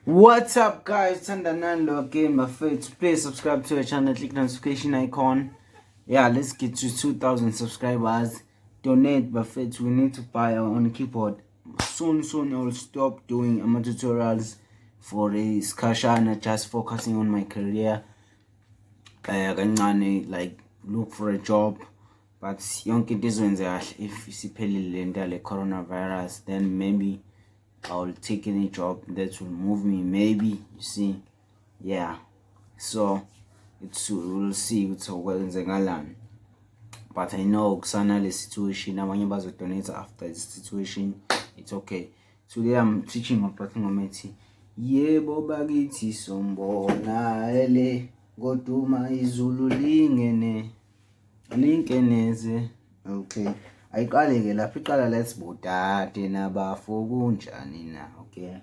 What's up, guys? Nando again, my favorite. Please subscribe to our channel, click notification icon. Yeah, let's get to 2,000 subscribers. Donate, my favorite. We need to buy our own keyboard. Soon I will stop doing my tutorials for a discussion, just focusing on my career. Like look for a job. But yonke into if isiphelile le coronavirus, then maybe I'll take any job that will move me, maybe, you see. Yeah, so we'll see what's going. But I know kusana le situation abanye bazodonate after this situation. It's okay. Today I'm teaching about ngomethi Yebo bakithi sombona ele goduma izulu lingeneze. Okay, ayiqale ke lapha iqala let's bodade nabafo kunjani na. Okay,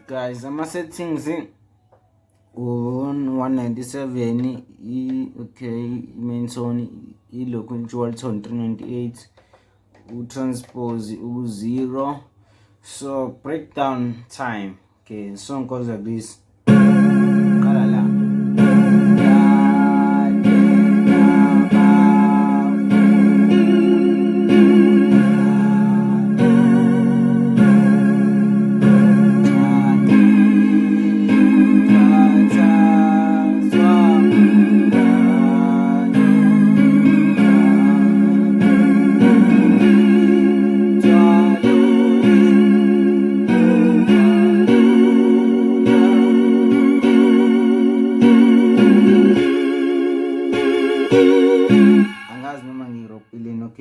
guys, ama-settings on 197 okay, main tone ilokhu dual tone 398, transpose 0. So breakdown time, okay, song goes like this.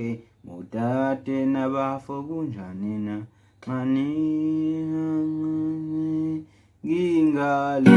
okay mudade nabafo kunjani na nxani ngingali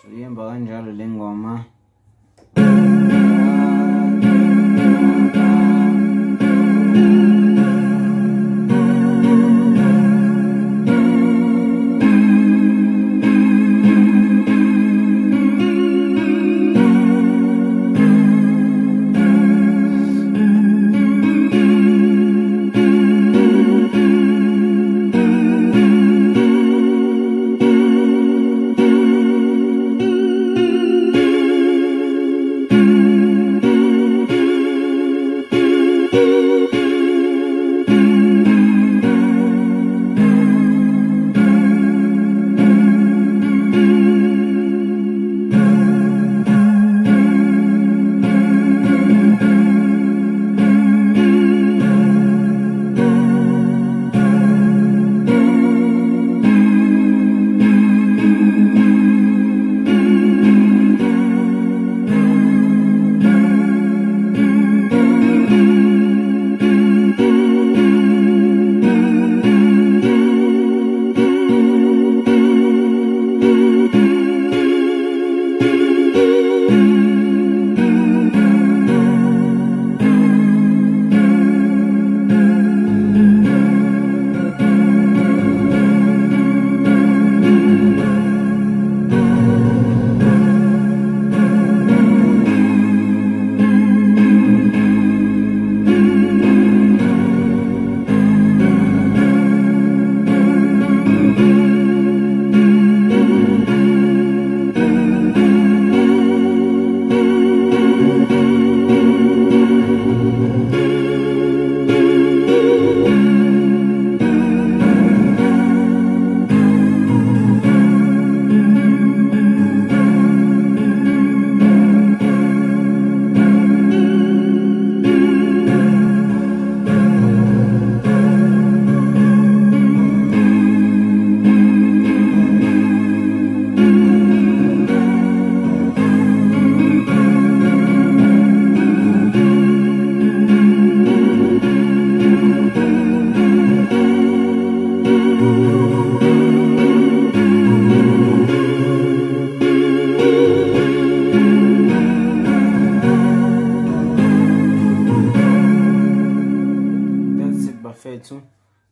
Suyemba kanjalo le ngoma.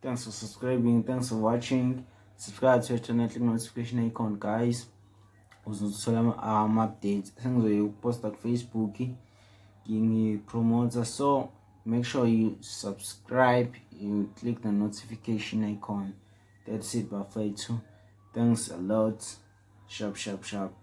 Thanks for subscribing, thanks for watching. Subscribe to our channel, click notification icon, guys. Uzothola updates sengizoyiposta ku Facebook ngipromote, so make sure you subscribe, you click the notification icon. That's it, bafethu. Thanks a lot. Sharp.